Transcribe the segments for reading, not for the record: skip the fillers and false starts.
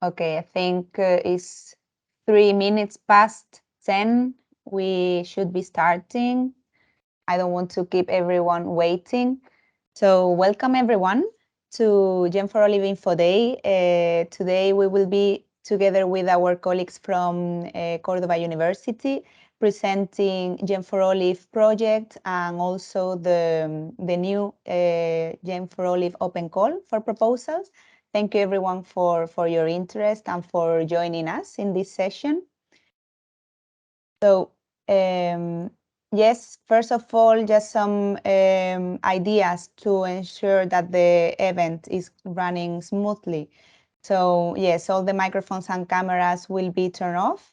Okay, I think it's 3 minutes past 10. We should be starting. I don't want to keep everyone waiting. So welcome everyone to Gem for Olive Infoday. Today we will be together with our colleagues from Córdoba University presenting Gem for Olive project and also the new Gem for Olive open call for proposals. Thank you everyone for your interest and for joining us in this session. So yes, first of all, just some ideas to ensure that the event is running smoothly. So yes, all the microphones and cameras will be turned off,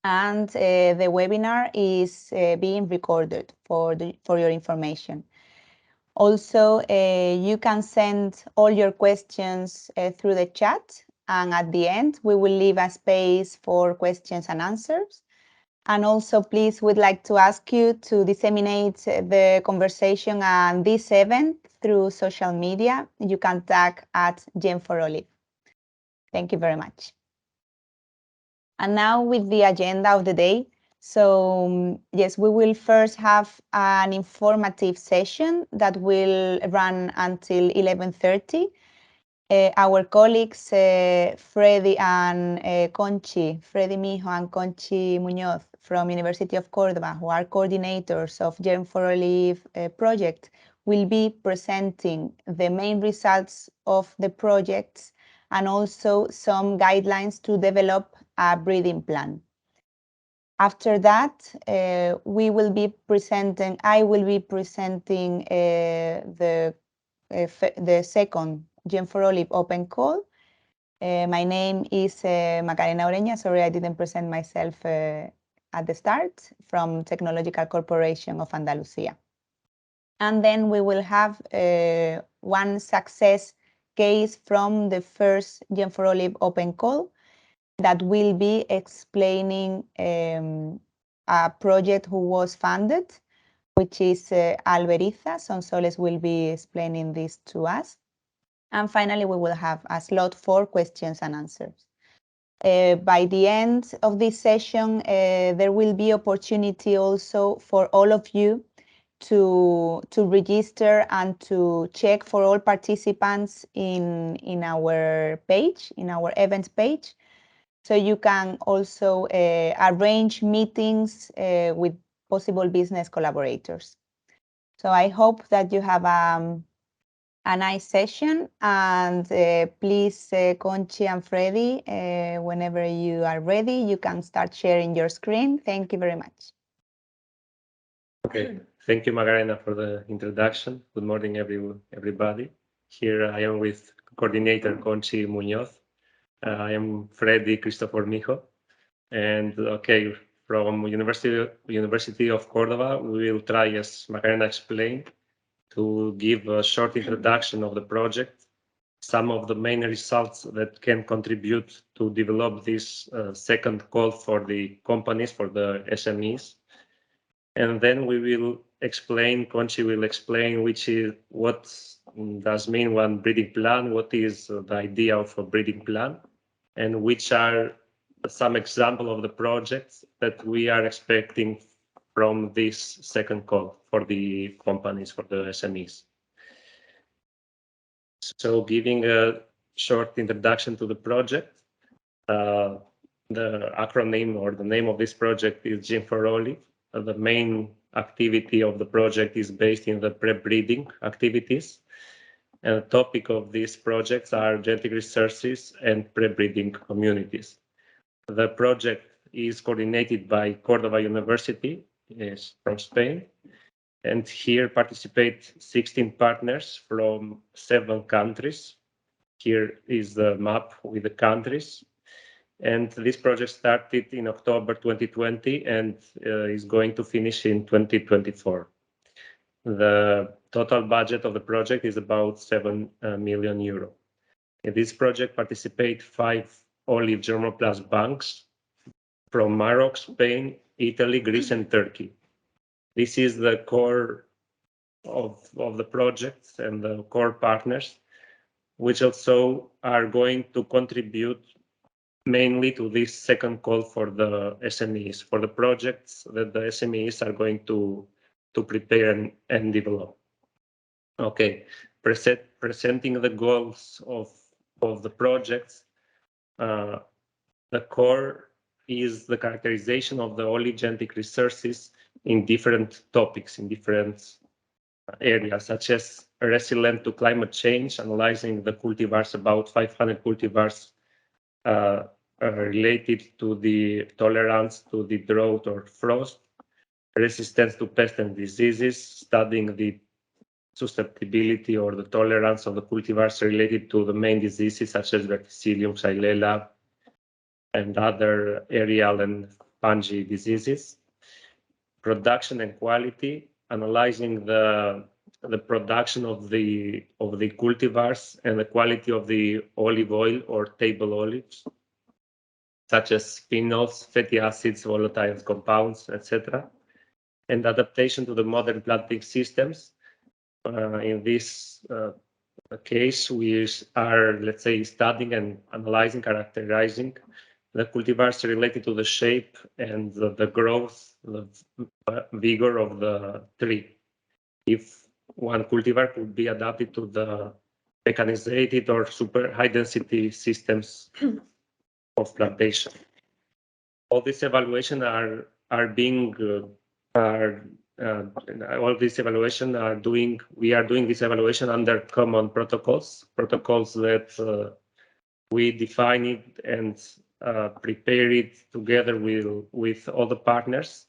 and the webinar is being recorded for your information. Also, you can send all your questions through the chat, and at the end, we will leave a space for questions and answers. And also, please, we'd like to ask you to disseminate the conversation and this event through social media. You can tag at Gem4Olive. Thank you very much. And now with the agenda of the day. So yes, we will first have an informative session that will run until 11:30. Our colleagues, Freddy and Conchi, Freddy Mijo and Conchi Muñoz from University of Córdoba, who are coordinators of Gem for Olive project, will be presenting the main results of the projects and also some guidelines to develop a breeding plan. After that, I will be presenting the second Gem for Olive open call. My name is Macarena Oreña. Sorry, I didn't present myself at the start, from Technological Corporation of Andalusia. And then we will have one success case from the first Gem for Olive open call that will be explaining a project who was funded, which is Alberiza. Sonsoles will be explaining this to us. And finally, we will have a slot for questions and answers. By the end of this session, there will be opportunity also for all of you to register and to check for all participants in our page, in our events page. So you can also arrange meetings with possible business collaborators. So I hope that you have a nice session, and please, Conchi and Freddy, whenever you are ready, you can start sharing your screen. Thank you very much. Okay, thank you, Macarena, for the introduction. Good morning, everybody. Here I am with coordinator Conchi Muñoz. I am Freddy Christopher Mijo, and okay, from University of Córdoba, we will try, as Macarena explained, to give a short introduction of the project, some of the main results that can contribute to develop this second call for the companies, for the SMEs. And then we will explain, Conchi will explain what does mean one breeding plan, what is the idea of a breeding plan, and which are some example of the projects that we are expecting from this second call for the companies, for the SMEs. So giving a short introduction to the project, the acronym or the name of this project is Gem for Olive. The main activity of the project is based in the pre-breeding activities. And the topic of these projects are genetic resources and pre-breeding communities. The project is coordinated by Córdoba University, from Spain. And here participate 16 partners from 7 countries. Here is the map with the countries. And this project started in October 2020 and is going to finish in 2024. The total budget of the project is about 7 million euro. In this project participate 5 olive germplasm banks from Morocco, Spain, Italy, Greece, and Turkey. This is the core of the project and the core partners, which also are going to contribute mainly to this second call for the SMEs, for the projects that the SMEs are going to prepare and develop. Okay, presenting the goals of the projects. The core is the characterization of the olive-genetic resources in different topics, in different areas, such as resilient to climate change, analyzing the cultivars, about 500 cultivars related to the tolerance to the drought or frost, resistance to pests and diseases, studying the susceptibility or the tolerance of the cultivars related to the main diseases such as Verticillium, Xylella, and other aerial and fungi diseases. Production and quality, analyzing the production of the cultivars and the quality of the olive oil or table olives, such as phenols, fatty acids, volatile compounds, etc. And adaptation to the modern planting systems. In this case, we are, let's say, studying and analyzing, characterizing the cultivars related to the shape and the growth, the vigor of the tree. If one cultivar could be adapted to the mechanized or super high density systems of plantation. All these evaluation are being all these evaluation are doing. We are doing this evaluation under common protocols that we define it and prepare it together with all the partners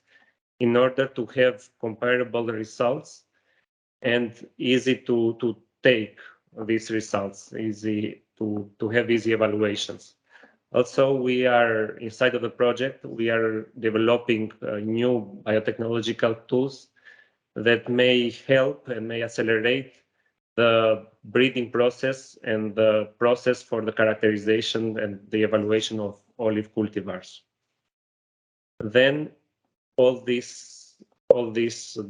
in order to have comparable results and easy to take these results, easy to have easy evaluations. Also, we are inside of the project, we are developing new biotechnological tools that may help and may accelerate the breeding process and the process for the characterization and the evaluation of olive cultivars. Then all this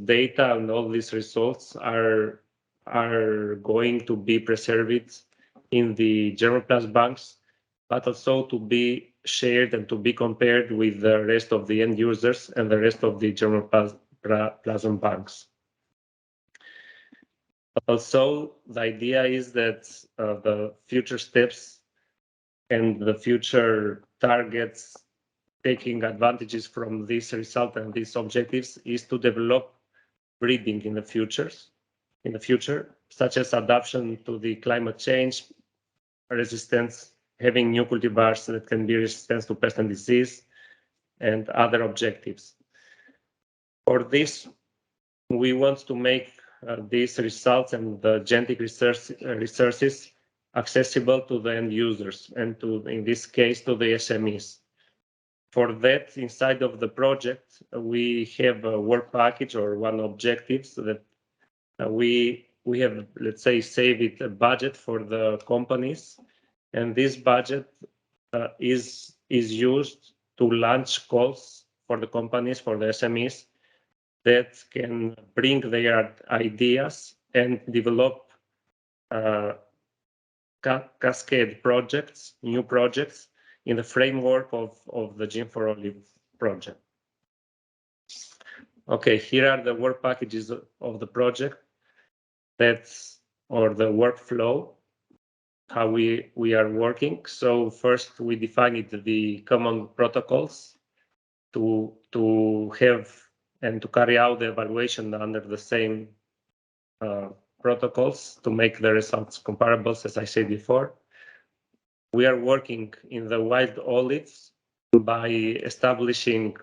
data and all these results are going to be preserved in the germplasm banks, but also to be shared and to be compared with the rest of the end users and the rest of the germplasm banks. Also, the idea is that the future steps and the future targets taking advantages from this result and these objectives is to develop breeding in the future, such as adaptation to the climate change, resistance, having new cultivars that can be resistant to pest and disease, and other objectives. For this, we want to make these results and the genetic resources accessible to the end users and to, in this case, to the SMEs. For that, inside of the project, we have a work package or one objective so that we have, let's say, saved a budget for the companies, and this budget is used to launch calls for the companies, for the SMEs, that can bring their ideas and develop cascade projects, new projects, in the framework of the Gene for Olive project. Okay, here are the work packages of the project, or the workflow, how we are working. So first we defined the common protocols to have and to carry out the evaluation under the same protocols to make the results comparable, as I said before. We are working in the wild olives by establishing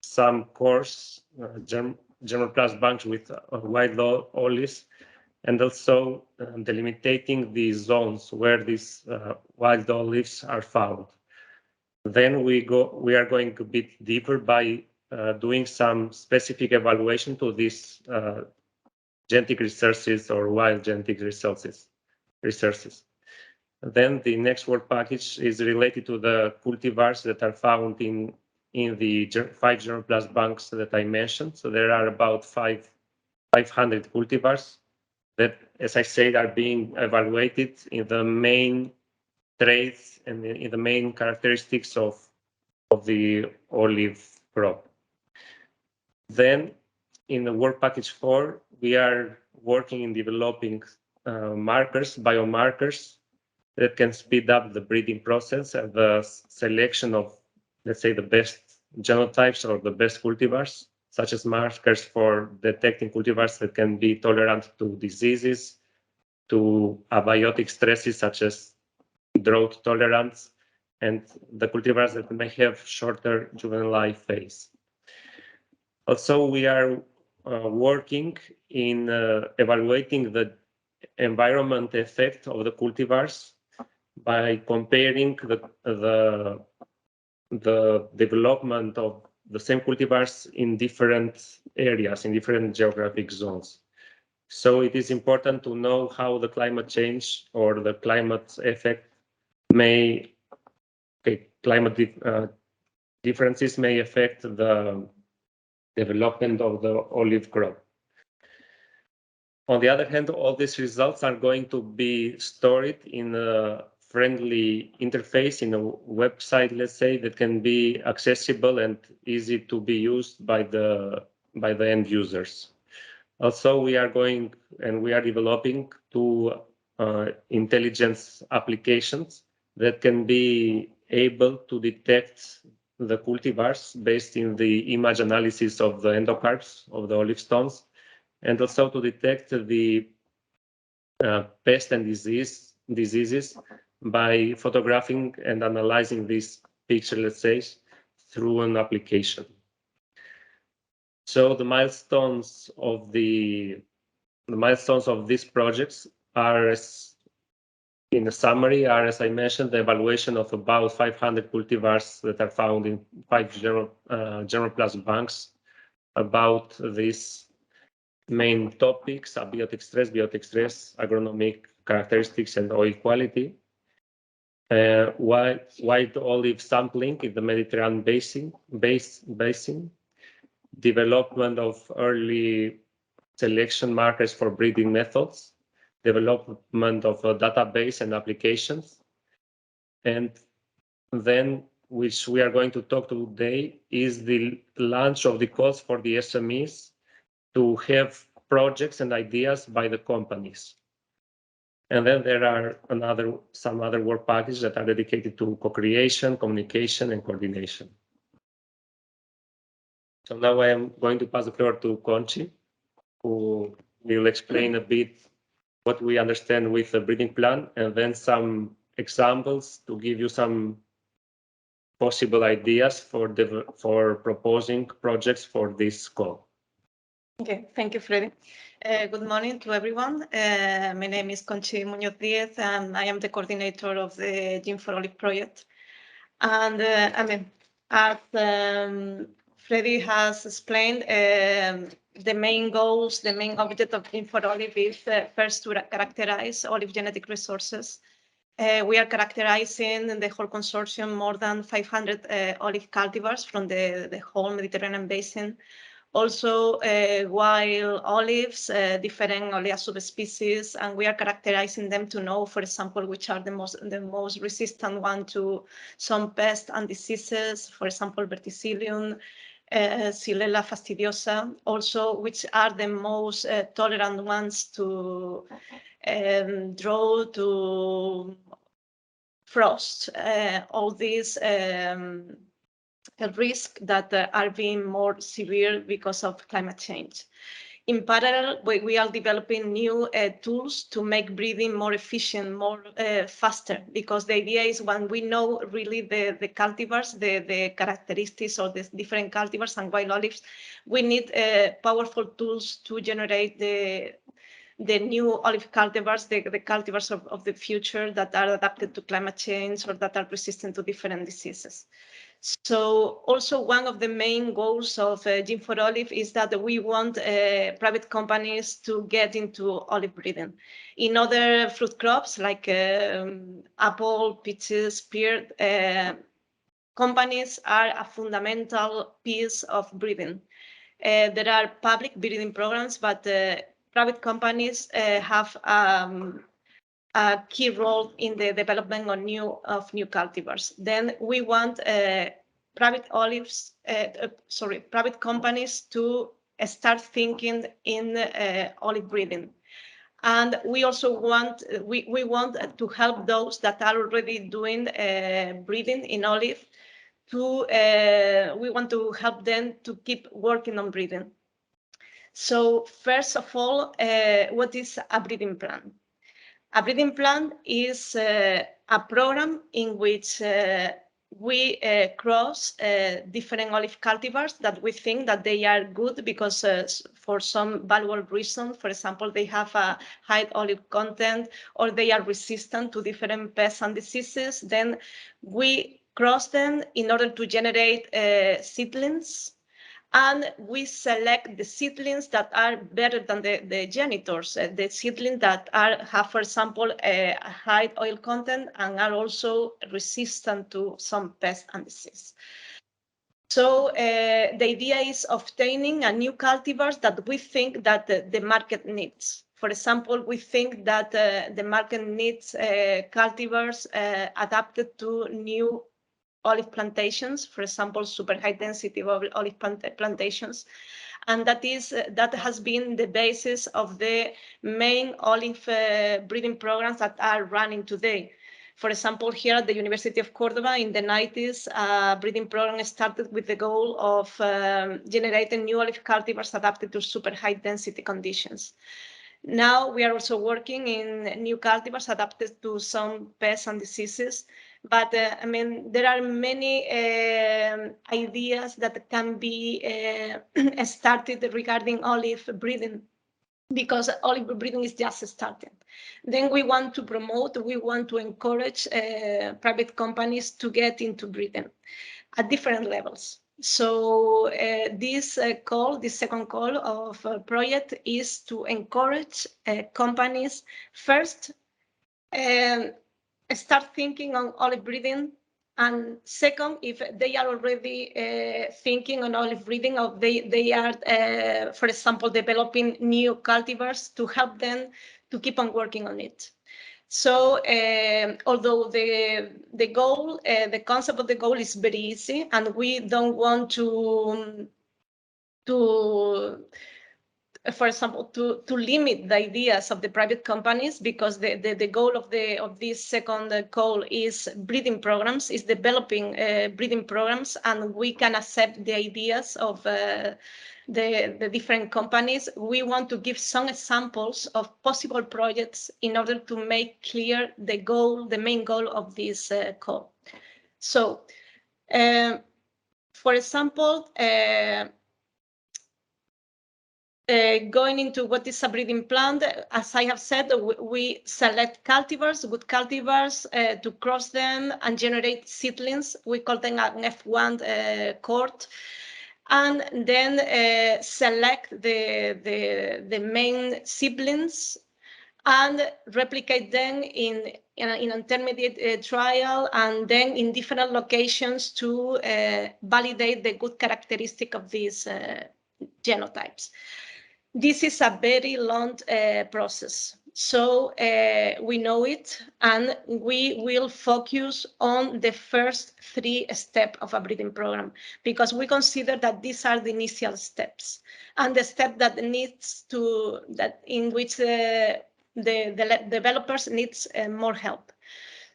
some coarse germplasm banks with wild olives, and also delimiting the zones where these wild olives are found. Then we are going a bit deeper by doing some specific evaluation to these genetic resources or wild genetic resources. Then the next work package is related to the cultivars that are found in the 5 germplasm banks that I mentioned. So there are about 500 cultivars that, as I said, are being evaluated in the main traits and in the main characteristics of the olive crop. Then in the work package 4, we are working in developing markers, biomarkers that can speed up the breeding process and the selection of, let's say, the best genotypes or the best cultivars, such as markers for detecting cultivars that can be tolerant to diseases, to abiotic stresses such as drought tolerance, and the cultivars that may have shorter juvenile life phase. Also, we are working in evaluating the environment effect of the cultivars by comparing the development of the same cultivars in different areas, in different geographic zones. So it is important to know how the climate change or the climate effect may, differences may affect the development of the olive crop. On the other hand, all these results are going to be stored in a friendly interface, in a website, let's say, that can be accessible and easy to be used by the end users. Also, we are going and we are developing two intelligence applications that can be able to detect the cultivars based in the image analysis of the endocarps of the olive stones, and also to detect the pest and diseases by photographing and analyzing this picture, let's say, through an application. So the milestones of these projects are, in a summary, are, as I mentioned, the evaluation of about 500 cultivars that are found in 5 germplasm banks about these main topics: abiotic stress, biotic stress, agronomic characteristics, and oil quality. White olive sampling in the Mediterranean basin, development of early selection markers for breeding methods, development of a database and applications, and then, which we are going to talk today, is the launch of the calls for the SMEs to have projects and ideas by the companies. And then there are some other work packages that are dedicated to co-creation, communication, and coordination. So now I am going to pass the floor to Conchi, who will explain a bit what we understand with the breeding plan, and then some examples to give you some possible ideas for proposing projects for this call. Okay, thank you, Freddy. Good morning to everyone. My name is Conchi Muñoz Diez, and I am the coordinator of the Gene for Olive project. And as Freddy has explained, the main goals, the main object of Gene for Olive is first to characterize olive genetic resources. We are characterizing the whole consortium more than 500 olive cultivars from the whole Mediterranean basin. Also, wild olives, different Olea subspecies, and we are characterizing them to know, for example, which are the most resistant one to some pests and diseases, for example, verticillium, Xylella fastidiosa, also which are the most tolerant ones to drought, to frost, all these risk that are being more severe because of climate change. In parallel, we are developing new tools to make breeding more efficient, more faster, because the idea is when we know really the cultivars, the characteristics of the different cultivars and wild olives, we need powerful tools to generate the new olive cultivars, the cultivars of the future that are adapted to climate change or that are resistant to different diseases. So also one of the main goals of Gene for Olive is that we want private companies to get into olive breeding. In other fruit crops like apple, peaches, pear, companies are a fundamental piece of breeding. There are public breeding programs, but private companies have a key role in the development of new cultivars. Then we want private companies to start thinking in olive breeding. And we also want to help those that are already doing breeding in olive. We want to help them to keep working on breeding. So first of all, what is a breeding plan? A breeding plan is a program in which we cross different olive cultivars that we think that they are good because for some valuable reason, for example, they have a high olive content or they are resistant to different pests and diseases. Then we cross them in order to generate seedlings. And we select the seedlings that are better than the genitors, the seedlings that have, for example, a high oil content and are also resistant to some pests and disease. So the idea is obtaining a new cultivars that we think that the market needs. For example, we think that the market needs cultivars adapted to new olive plantations, for example, super high density olive plantations. And that has been the basis of the main olive breeding programs that are running today. For example, here at the University of Cordoba in the 90s, a breeding program started with the goal of generating new olive cultivars adapted to super high density conditions. Now we are also working in new cultivars adapted to some pests and diseases. But I mean, there are many ideas that can be started regarding olive breeding, because olive breeding is just starting. Then we want to promote, we want to encourage private companies to get into breeding at different levels. So this second call of project is to encourage companies first start thinking on olive breeding, and second, if they are already thinking on olive breeding, or they are, for example, developing new cultivars, to help them to keep on working on it. So although the goal, the concept of the goal is very easy, and we don't want to for example, to limit the ideas of the private companies, because the goal of this second call is breeding programs, is developing breeding programs, and we can accept the ideas of the different companies. We want to give some examples of possible projects in order to make clear the goal, the main goal of this call. So, for example, going into what is a breeding plan, as I have said, we select cultivars, good cultivars, to cross them and generate seedlings. We call them an F1 cohort, and then select the main seedlings and replicate them in intermediate trial, and then in different locations to validate the good characteristic of these genotypes. This is a very long process, so we know it, and we will focus on the first 3 steps of a breeding program, because we consider that these are the initial steps, and the step that in which the developers needs more help.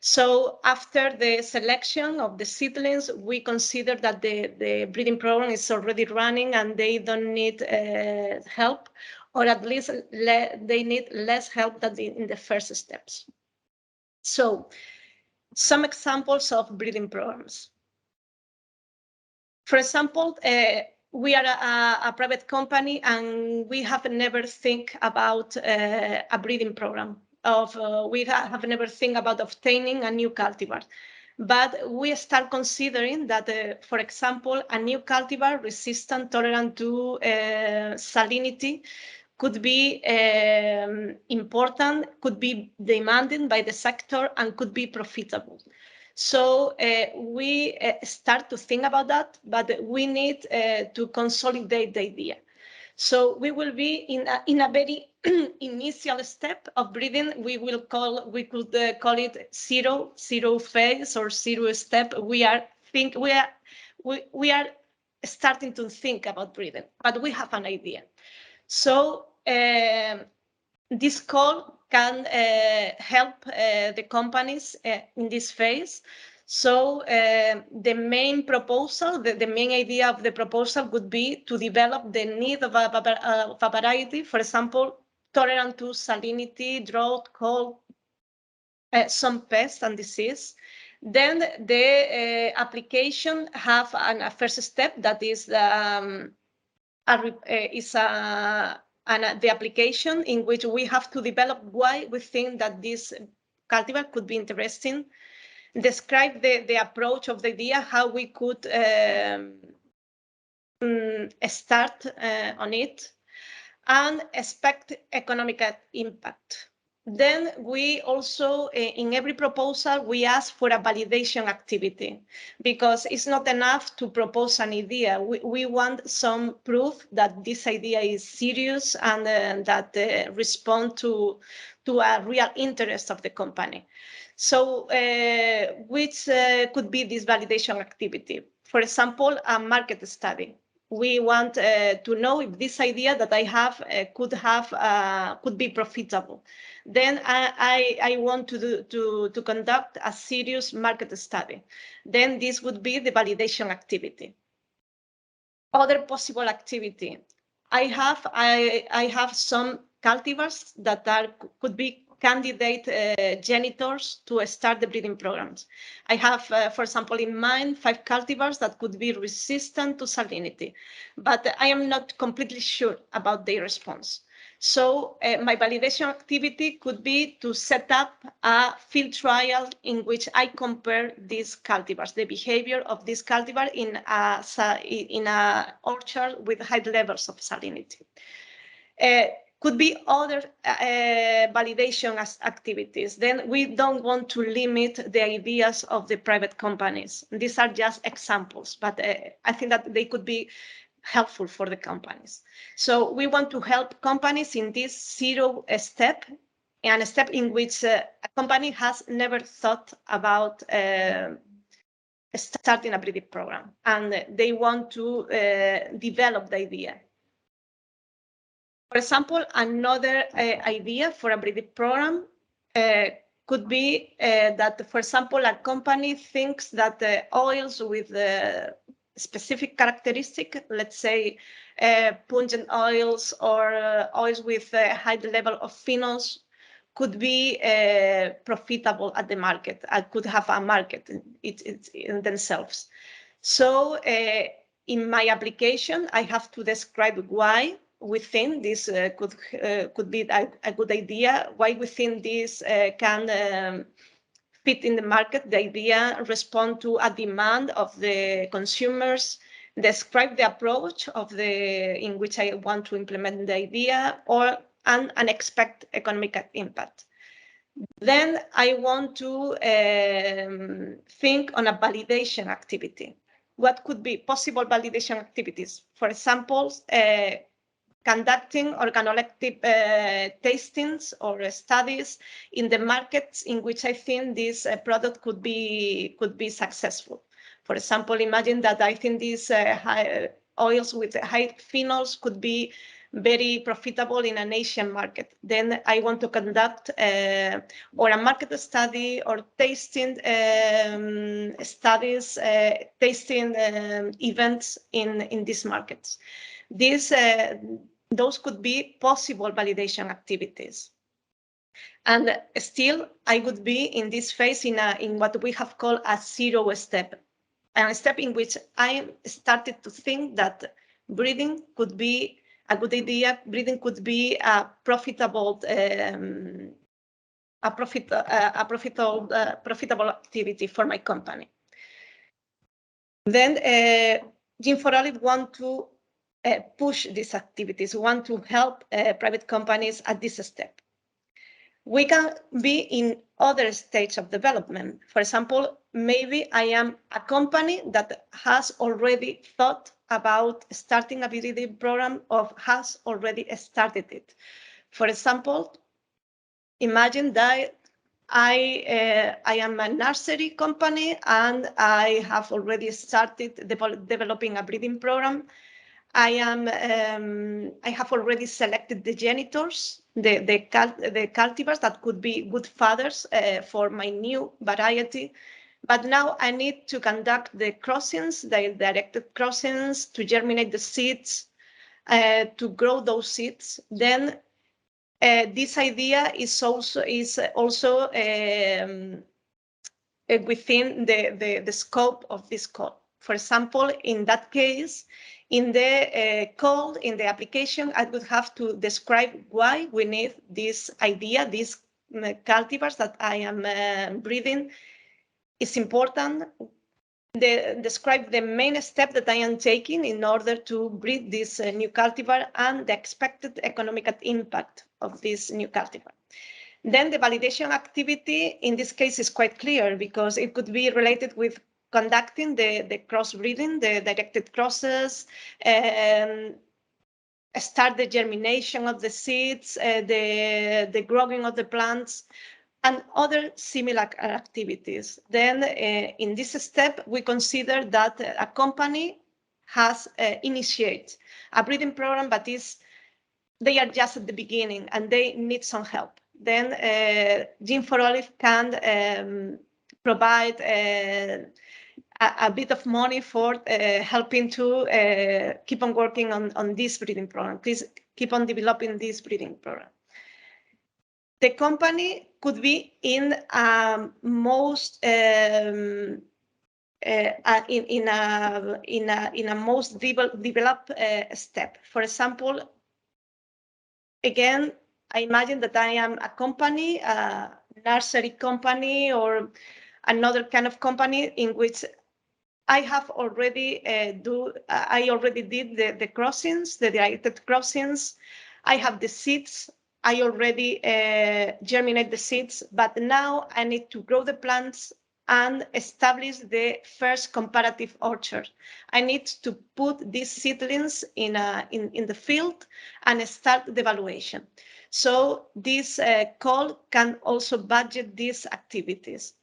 So after the selection of the seedlings, we consider that the breeding program is already running and they don't need help, or at least they need less help than in the first steps. So some examples of breeding programs. For example, we are a private company and we have never think about a breeding program. We have never think about obtaining a new cultivar, but we start considering that, for example, a new cultivar resistant, tolerant to salinity could be important, could be demanded by the sector, and could be profitable. So we start to think about that, but we need to consolidate the idea. So we will be in a very initial step of breeding. We could call it zero phase or zero step. We are starting to think about breeding, but we have an idea. So this call can help the companies in this phase. So the main proposal, the main idea of the proposal would be to develop the need of a variety, for example, tolerant to salinity, drought, cold, some pests and disease. Then the application have a first step that is the application in which we have to develop why we think that this cultivar could be interesting, describe the approach of the idea, how we could start on it, and expect economic impact. Then we also, in every proposal, we ask for a validation activity, because it's not enough to propose an idea. We want some proof that this idea is serious and that respond to a real interest of the company. So which could be this validation activity? For example, a market study. We want to know if this idea that I have could be profitable. Then I want to conduct a serious market study. Then this would be the validation activity. Other possible activity. I have some cultivars that could be candidate genitors to start the breeding programs. I have, for example, in mind 5 cultivars that could be resistant to salinity, but I am not completely sure about their response. So my validation activity could be to set up a field trial in which I compare these cultivars, the behavior of this cultivar in a orchard with high levels of salinity. Could be other validation activities. Then we don't want to limit the ideas of the private companies. These are just examples, but I think that they could be helpful for the companies. So we want to help companies in this zero step, and a step in which a company has never thought about starting a breeding program, and they want to develop the idea. For example, another idea for a breeding program could be that, for example, a company thinks that oils with specific characteristic, let's say pungent oils or oils with a high level of phenols, could be profitable at the market, could have a market in themselves. So in my application, I have to describe why we think this could be a good idea, why we think this can fit in the market, the idea, respond to a demand of the consumers, describe the approach in which I want to implement the idea, and expect economic impact. Then I want to think on a validation activity. What could be possible validation activities? For example, conducting organoleptic tastings or studies in the markets in which I think this product could be successful. For example, imagine that I think these oils with high phenols could be very profitable in an Asian market. Then I want to conduct or a market study or tasting studies, tasting events in these markets. Those could be possible validation activities. And still, I would be in this phase in what we have called a zero step, a step in which I started to think that breeding could be a good idea. Breeding could be a profitable activity for my company. Then Gene4Olive want to push these activities, want to help private companies at this step. We can be in other stages of development. For example, maybe I am a company that has already thought about starting a breeding program or has already started it. For example, imagine that I am a nursery company and I have already started developing a breeding program. I have already selected the genitors, the cultivars that could be good fathers for my new variety. But now I need to conduct the crossings, the directed crossings, to germinate the seeds, to grow those seeds. Then this idea is also within the scope of this call. For example, in that case, in the call, in the application, I would have to describe why we need this idea, these cultivars that I am breeding is important. Describe the main step that I am taking in order to breed this new cultivar and the expected economic impact of this new cultivar. Then the validation activity in this case is quite clear because it could be related with conducting the crossbreeding, the directed crosses, start the germination of the seeds, the growing of the plants, and other similar activities. Then in this step, we consider that a company has initiated a breeding program, but they are just at the beginning and they need some help. Then Gene4Olive can provide a bit of money for helping to keep on working on this breeding program. Please keep on developing this breeding program. The company could be in a most in a most developed step. For example, again, I imagine that I am a company, a nursery company, or another kind of company in which I have already I already did the crossings, the directed crossings. I have the seeds. I already germinate the seeds, but now I need to grow the plants and establish the first comparative orchard. I need to put these seedlings in the field and start the evaluation. So this call can also budget these activities.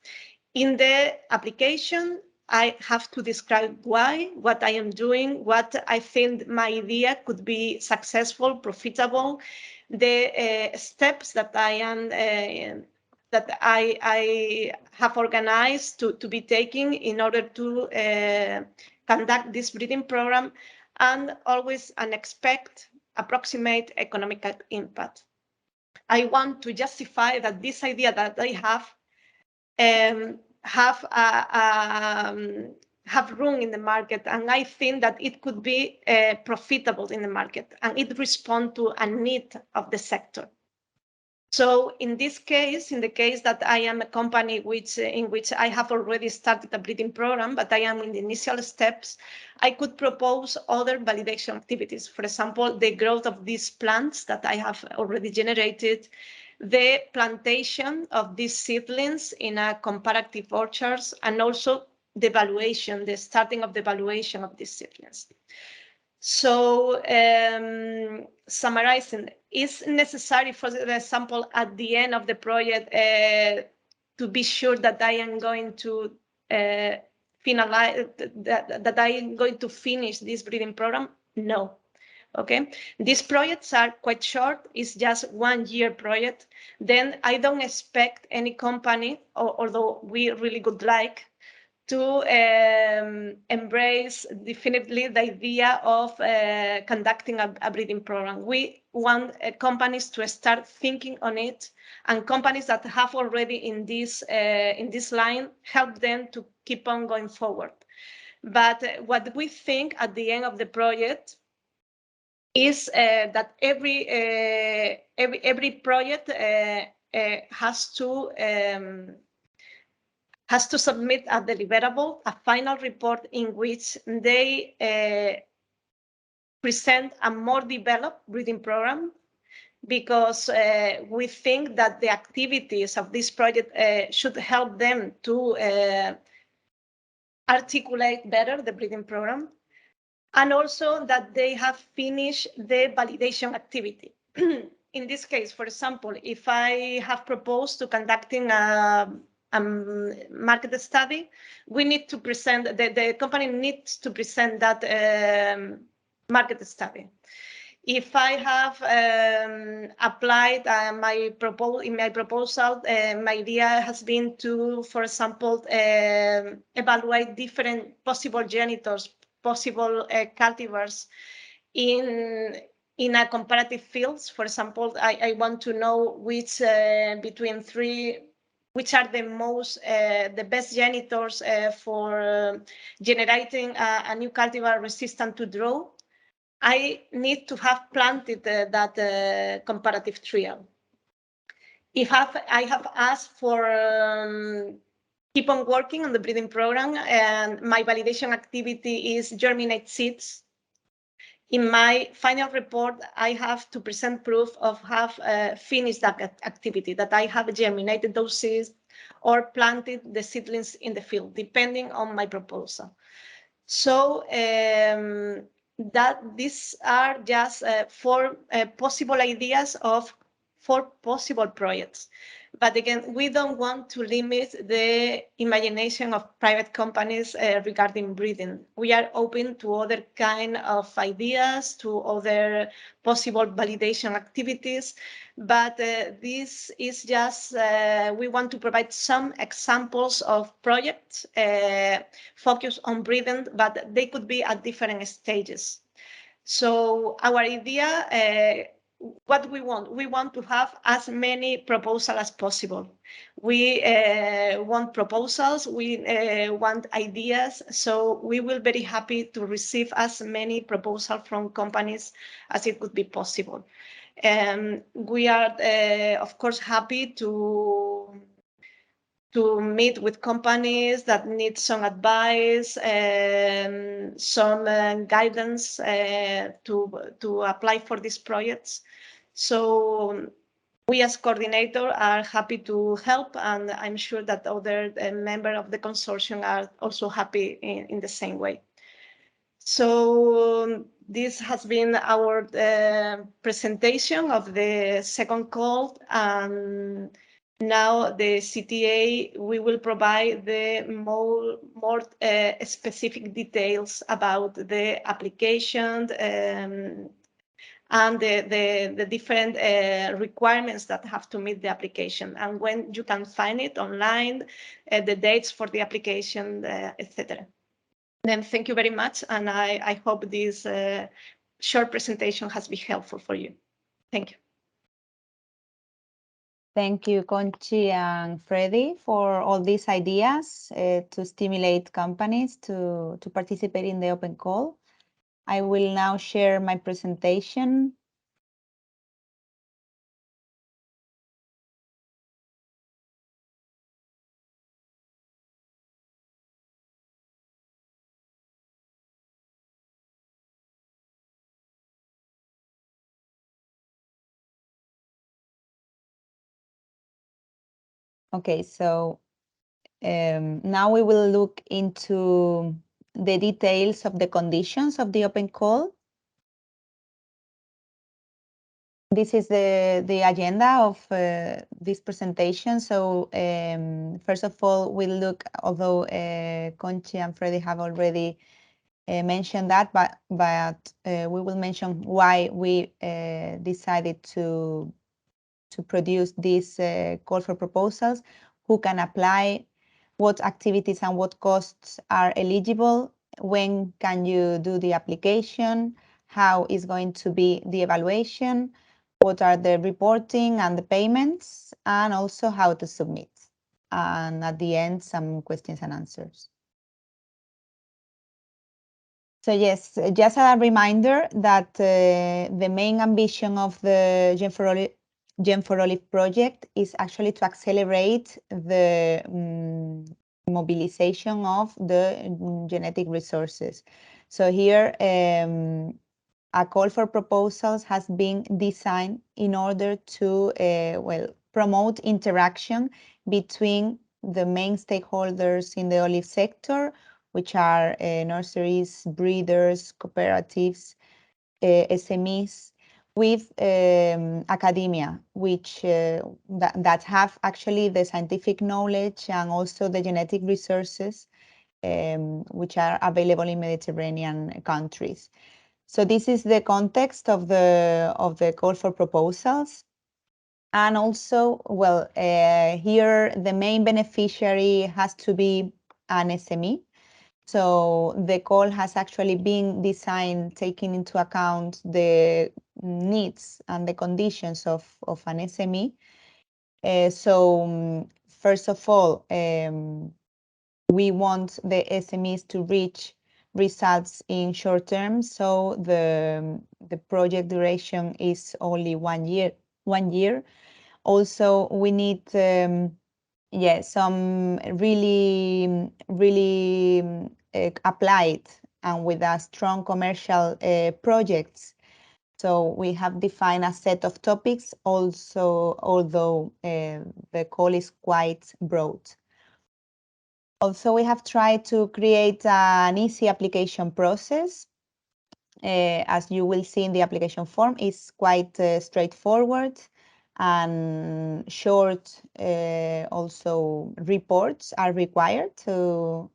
In the application, I have to describe why, what I am doing, what I think my idea could be successful, profitable, the steps that I am that I have organized to be taking in order to conduct this breeding program, and always expect approximate economic impact. I want to justify that this idea that I have room in the market, and I think that it could be profitable in the market, and it responds to a need of the sector. So in this case, in the case that I am a company in which I have already started a breeding program, but I am in the initial steps, I could propose other validation activities. For example, the growth of these plants that I have already generated, the plantation of these seedlings in a comparative orchards, and also the evaluation, the starting of the evaluation of these seedlings. So summarizing, it's necessary, for example, at the end of the project to be sure that I am going to finalize, that I am going to finish this breeding program? No. Okay, these projects are quite short. It's just 1 year project. Then I don't expect any company, although we really would like, to embrace definitely the idea of conducting a breeding program. We want companies to start thinking on it, and companies that have already in this line, help them to keep on going forward. But what we think at the end of the project is that every project has to submit a deliverable, a final report in which they present a more developed breeding program, because we think that the activities of this project should help them to articulate better the breeding program. and also that they have finished the validation activity. In this case, for example, if I have proposed to conducting a market study, we need to present, the company needs to present that market study. If I have applied my proposal, my idea has been to, for example, evaluate different possible genitors, possible cultivars in a comparative fields. For example, I want to know which between three, which are the best genitors for generating a new cultivar resistant to drought. I need to have planted that comparative trial. If I have asked for keep on working on the breeding program, and my validation activity is germinate seeds, in my final report, I have to present proof of have finished that activity, that I have germinated those seeds or planted the seedlings in the field, depending on my proposal. So that these are just four possible ideas of 4 possible projects. But again, we don't want to limit the imagination of private companies regarding breeding. We are open to other kind of ideas, to other possible validation activities, but this is just, we want to provide some examples of projects focused on breeding, but they could be at different stages. So our idea, what we want to have as many proposals as possible. We want proposals, we want ideas, so we will be very happy to receive as many proposals from companies as it could be possible. We are, of course, happy to meet with companies that need some advice, some guidance to apply for these projects. So we as coordinator are happy to help, and I'm sure that other members of the consortium are also happy in the same way. So this has been our presentation of the second call. Now the CTA, we will provide the more specific details about the application and the different requirements that have to meet the application, and when you can find it online, the dates for the application, etc. Then thank you very much, and I hope this short presentation has been helpful for you. Thank you. Thank you, Conchi and Freddy, for all these ideas to stimulate companies to participate in the open call. I will now share my presentation. Okay, so now we will look into the details of the conditions of the open call. This is the agenda of this presentation. So first of all, we'll look, although Conchi and Freddy have already mentioned that, but we will mention why we decided to produce this call for proposals, who can apply, what activities and what costs are eligible, when can you do the application, how is going to be the evaluation, what are the reporting and the payments, and also how to submit. And at the end, some questions and answers. So yes, just a reminder that the main ambition of the Gen for Olive project is actually to accelerate the mobilization of the genetic resources. So here, a call for proposals has been designed in order to promote interaction between the main stakeholders in the olive sector, which are nurseries, breeders, cooperatives, SMEs, with academia, which that have actually the scientific knowledge and also the genetic resources which are available in Mediterranean countries. So this is the context of the call for proposals. And also, well, here the main beneficiary has to be an SME. So the call has actually been designed taking into account the needs and the conditions of an SME. First of all, we want the SMEs to reach results in short term. So the project duration is only 1 year. 1 year. Also, we need some really applied and with a strong commercial projects. So we have defined a set of topics also, although the call is quite broad. Also, we have tried to create an easy application process. As you will see in the application form, it's quite straightforward and short. Also, reports are required to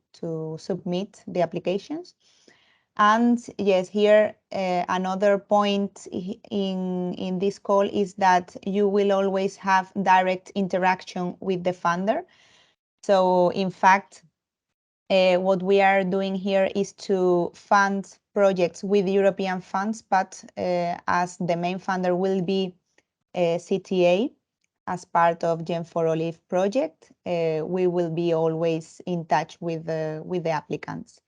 submit the applications. And yes, here another point in this call is that you will always have direct interaction with the funder. So in fact, what we are doing here is to fund projects with European funds, but as the main funder will be CTA as part of Gen4Olive project, we will be always in touch with the applicants.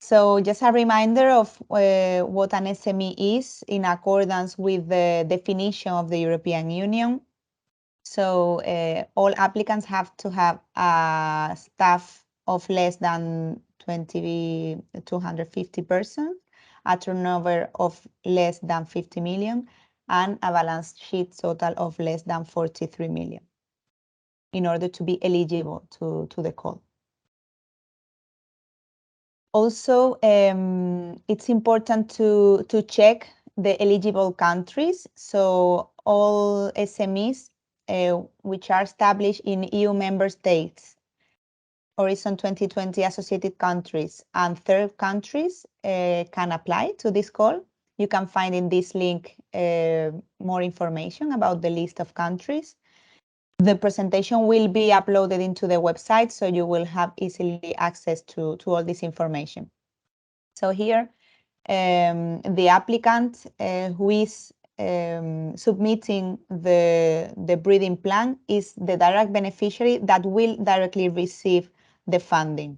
So just a reminder of what an SME is in accordance with the definition of the European Union. So all applicants have to have a staff of less than 250 persons, a turnover of less than 50 million, and a balance sheet total of less than 43 million in order to be eligible to the call. Also, it's important to check the eligible countries. So all SMEs which are established in EU member states, Horizon 2020 associated countries, and third countries can apply to this call. You can find in this link more information about the list of countries. The presentation will be uploaded into the website, so you will have easily access to all this information. So here, the applicant who is submitting the breeding plan is the direct beneficiary that will directly receive the funding.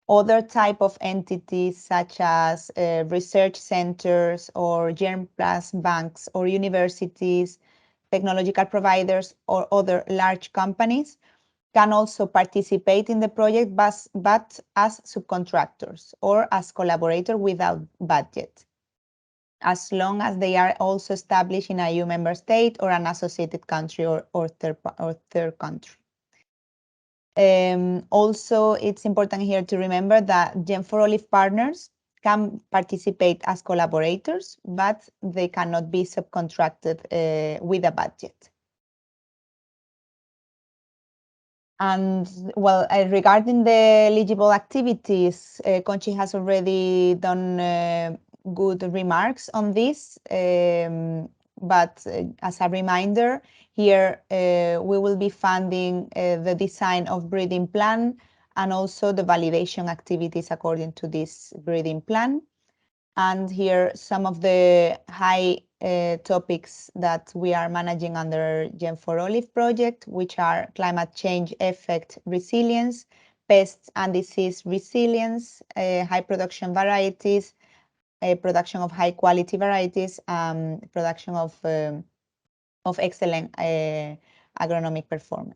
Other type of entities such as research centers or germplasm banks or universities, technological providers or other large companies can also participate in the project, but as subcontractors or as collaborators without budget, as long as they are also established in a EU member state or an associated country or third country. Also, it's important here to remember that Gen4Olive partners can participate as collaborators, but they cannot be subcontracted with a budget. And well, regarding the eligible activities, Conchi has already done good remarks on this. But as a reminder, here we will be funding the design of breeding plan and also the validation activities according to this breeding plan. And here some of the high topics that we are managing under Gen4Olive project, which are climate change effect resilience, pests and disease resilience, high production varieties, production of high quality varieties, production of excellent agronomic performance.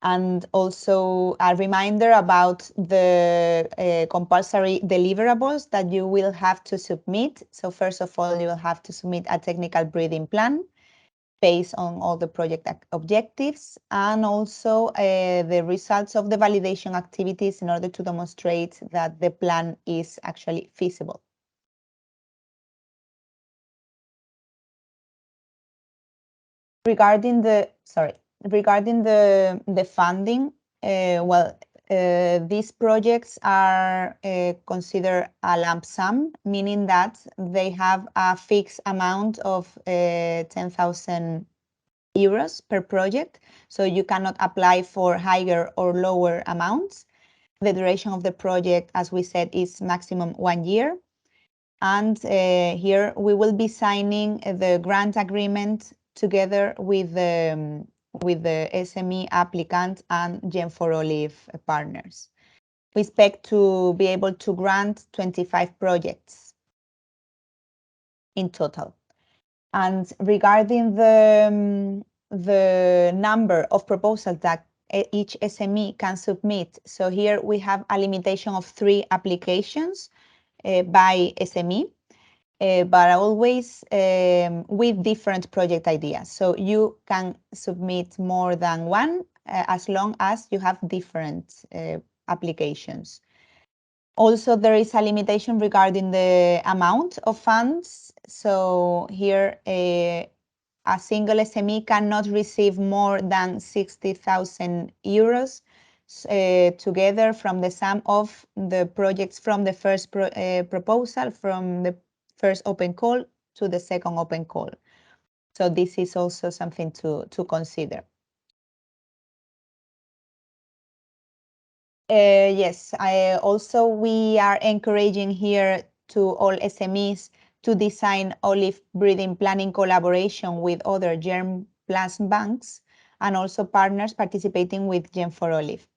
And also a reminder about the compulsory deliverables that you will have to submit. So first of all, you will have to submit a technical breeding plan. based on all the project objectives, and also the results of the validation activities in order to demonstrate that the plan is actually feasible. Regarding the funding, these projects are considered a lump sum, meaning that they have a fixed amount of 10,000 euros per project. So you cannot apply for higher or lower amounts. The duration of the project, as we said, is maximum 1 year. And here we will be signing the grant agreement together with the SME applicant and Gen4Olive partners. We expect to be able to grant 25 projects in total. And regarding the number of proposals that each SME can submit, so here we have a limitation of 3 applications by SME. But always with different project ideas. So you can submit more than one as long as you have different applications. Also, there is a limitation regarding the amount of funds. So here, a single SME cannot receive more than 60,000 euros together from the sum of the projects from the first proposal, from the first open call to the second open call. So this is also something to consider. Yes, we are encouraging here to all SMEs to design olive breeding plan in collaboration with other germplasm banks and also partners participating with Gen4Olive.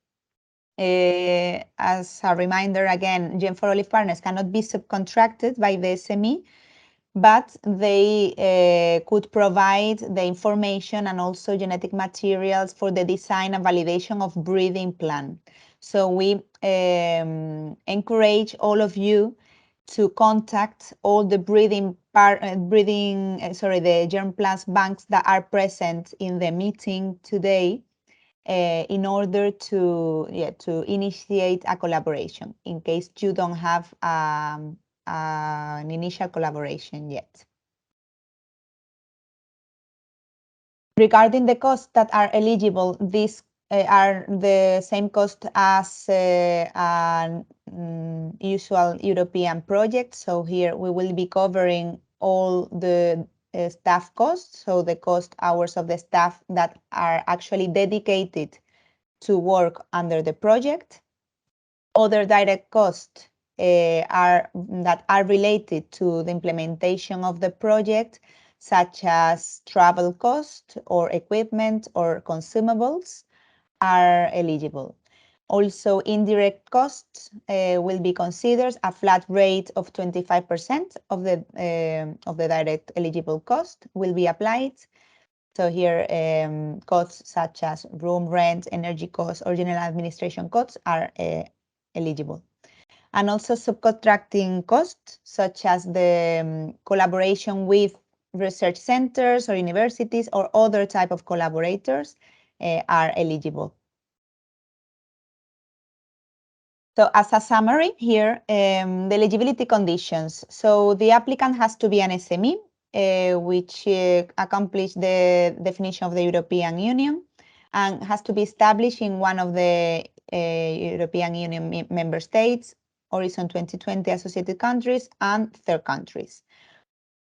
As a reminder, again, Gen4Olive partners cannot be subcontracted by the SME, but they could provide the information and also genetic materials for the design and validation of breeding plan. So we encourage all of you to contact all the the germplasm banks that are present in the meeting today in order to initiate a collaboration in case you don't have an initial collaboration yet. Regarding the costs that are eligible, these are the same cost as an usual European project. So here we will be covering all the staff costs, so the cost hours of the staff that are actually dedicated to work under the project. Other direct costs that are related to the implementation of the project, such as travel cost or equipment or consumables, are eligible. Also, indirect costs will be considered. A flat rate of 25% of the direct eligible cost will be applied. So here, costs such as room rent, energy costs, or general administration costs are eligible. And also subcontracting costs, such as the collaboration with research centers or universities or other type of collaborators are eligible. So as a summary here, the eligibility conditions. So the applicant has to be an SME, which accomplish the definition of the European Union and has to be established in one of the European Union member states, Horizon 2020 associated countries, and third countries.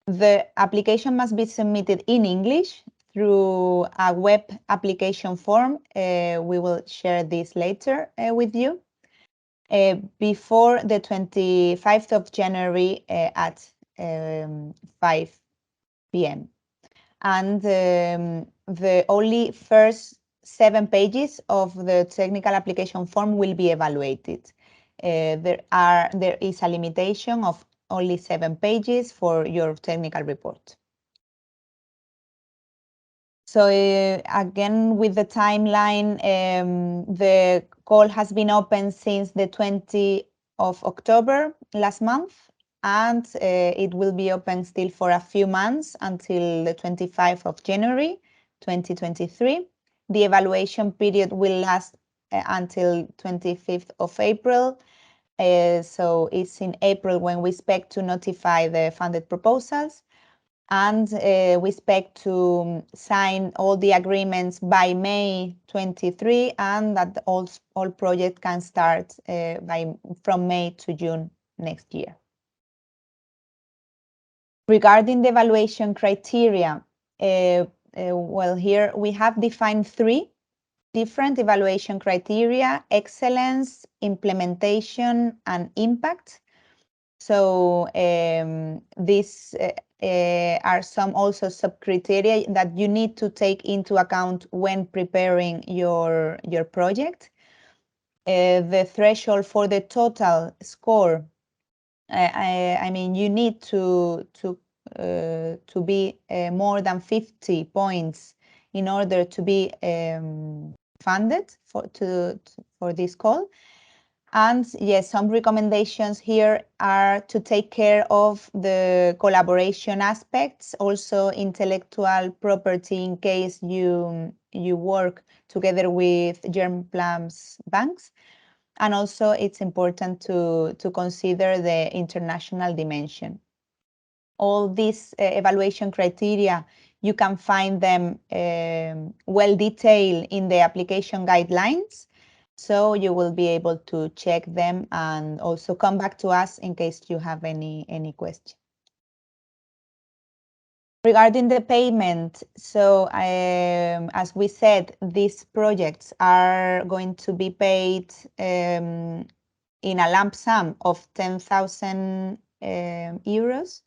The application must be submitted in English through a web application form. We will share this later with you. Before the 25th of January at 5 p.m. And the only first 7 pages of the technical application form will be evaluated. There is a limitation of only 7 pages for your technical report. So again, with the timeline, the call has been open since the 20th of October last month, and it will be open still for a few months until the 25th of January 2023. The evaluation period will last until 25th of April. So it's in April when we expect to notify the funded proposals, and we expect to sign all the agreements by May 23, and that all projects can start from May to June next year. Regarding the evaluation criteria, well, here we have defined 3 different evaluation criteria: excellence, implementation, and impact. So these are some also sub-criteria that you need to take into account when preparing your project. The threshold for the total score, I mean, you need to be more than 50 points in order to be funded for this call. And yes, some recommendations here are to take care of the collaboration aspects, also intellectual property in case you work together with Germplasm banks. And also it's important to consider the international dimension. All these evaluation criteria, you can find them well detailed in the application guidelines. So you will be able to check them and also come back to us in case you have any question. Regarding the payment, so as we said, these projects are going to be paid in a lump sum of 10,000 euros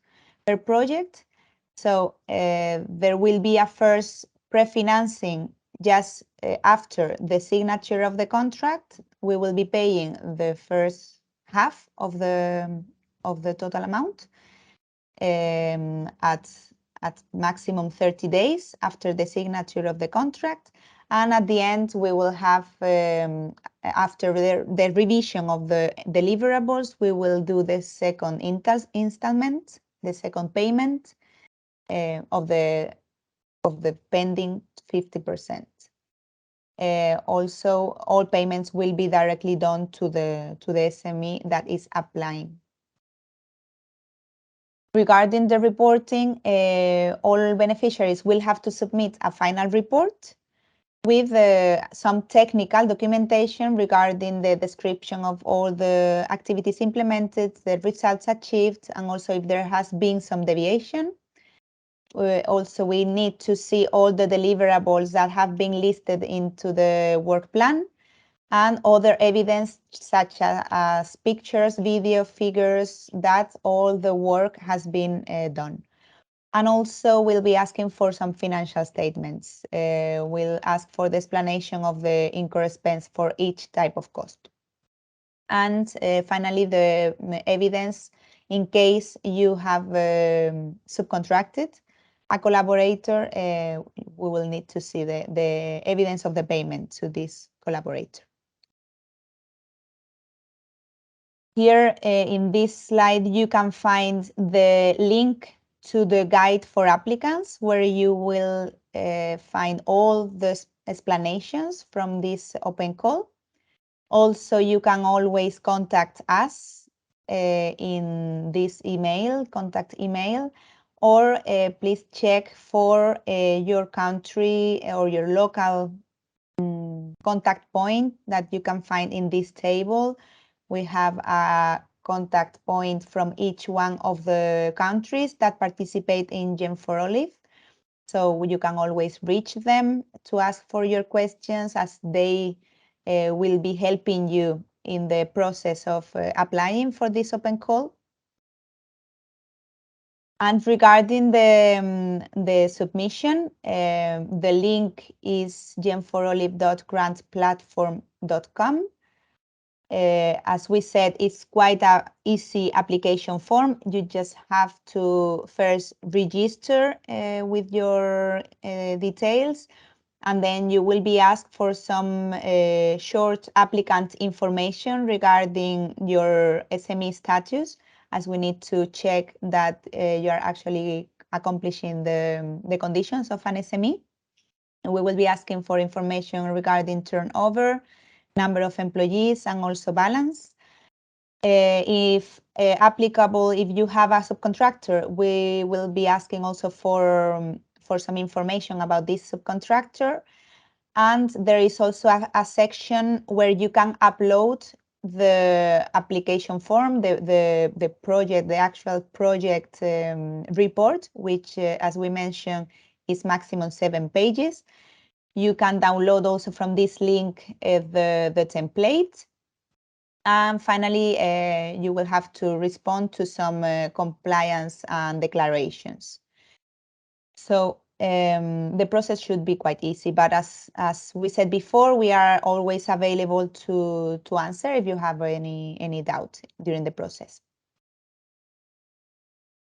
per project. So there will be a first pre-financing just after the signature of the contract. We will be paying the first half of the total amount at maximum 30 days after the signature of the contract. And at the end, we will have, after the revision of the deliverables, we will do the second installment, the second payment of the pending 50%. Also, all payments will be directly done to the SME that is applying. Regarding the reporting, all beneficiaries will have to submit a final report with some technical documentation regarding the description of all the activities implemented, the results achieved, and also if there has been some deviation. Also, we need to see all the deliverables that have been listed into the work plan, and other evidence such as pictures, video, figures, that all the work has been done. And also we'll be asking for some financial statements. We'll ask for the explanation of the incurred expense for each type of cost. And finally, the evidence in case you have subcontracted a collaborator, we will need to see the evidence of the payment to this collaborator. Here in this slide, you can find the link to the guide for applicants, where you will find all the explanations from this open call. Also, you can always contact us in this email, contact email, or please check for your country or your local contact point that you can find in this table. We have a contact point from each one of the countries that participate in Gen4Olive. So you can always reach them to ask for your questions, as they will be helping you in the process of applying for this open call. And regarding the submission, the link is gen4olive.grantplatform.com. As we said, it's quite an easy application form. You just have to first register with your details, and then you will be asked for some short applicant information regarding your SME status as we need to check that you are actually accomplishing the conditions of an SME. We will be asking for information regarding turnover, number of employees, and also balance. If applicable, if you have a subcontractor, we will be asking also for some information about this subcontractor. And there is also a section where you can upload the application form, the project, the actual project report, which, as we mentioned, is maximum 7 pages. You can download also from this link the template. And finally, you will have to respond to some compliance and declarations. So the process should be quite easy, but as we said before, we are always available to answer if you have any doubt during the process.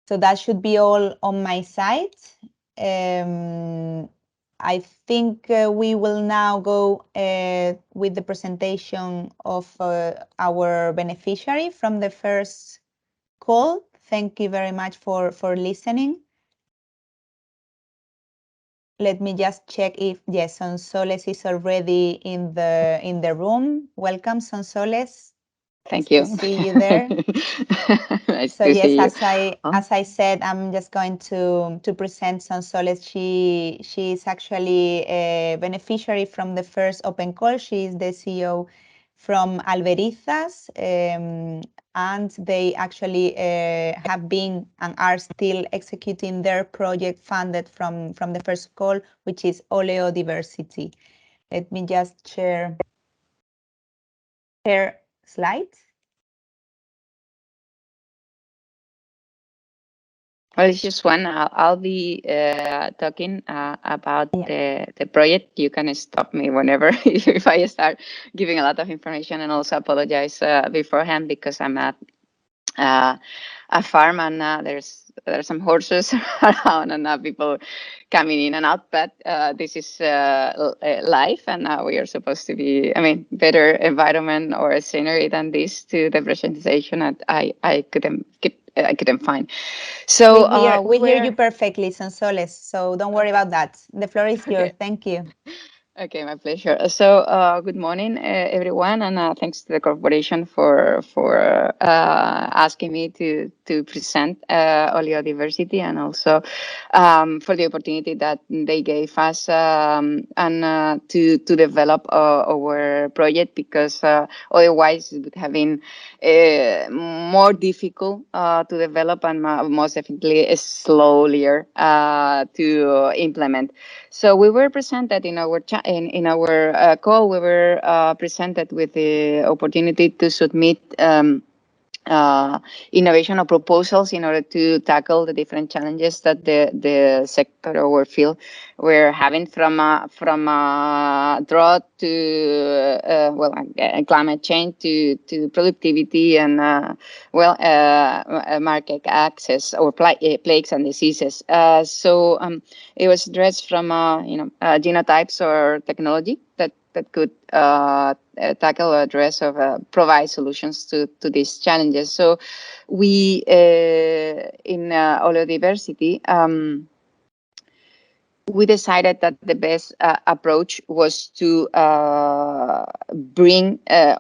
So that should be all on my side. I think we will now go with the presentation of our beneficiary from the first call. Thank you very much for listening. Let me just check if, yes, Sonsoles is already in the room. Welcome, Sonsoles. Thank Nice you. to see you there. Nice So to yes, see you. as I said, I'm just going to present Sonsoles. She is actually a beneficiary from the first open call. She is the CEO from Alberizas, and they actually have been and are still executing their project funded from the first call, which is Oleodiversity. Let me just share her slides. Well, it's just one. I'll be talking about the project. You can stop me whenever if I start giving a lot of information, and also apologize beforehand because I'm at a farm and there's some horses around and people coming in and out. But this is life, and we are supposed to be, I mean, better environment or scenery than this to the presentation. And I couldn't find. So we hear you perfectly, Sonsoles. So don't worry about that. The floor is yours. Okay. Thank you. Okay, my pleasure. So, good morning, everyone, and thanks to the corporation for asking me to present oleodiversity, and also for the opportunity that they gave us and to develop our project, because otherwise it would have been more difficult to develop and most definitely slower to implement. So we were presented in our call. We were presented with the opportunity to submit innovation or proposals in order to tackle the different challenges that the sector or field were having, from drought to climate change to productivity and market access or plagues and diseases. So it was addressed from genotypes or technology that could tackle or address or provide solutions to these challenges. So we in oleodiversity, we decided that the best approach was to bring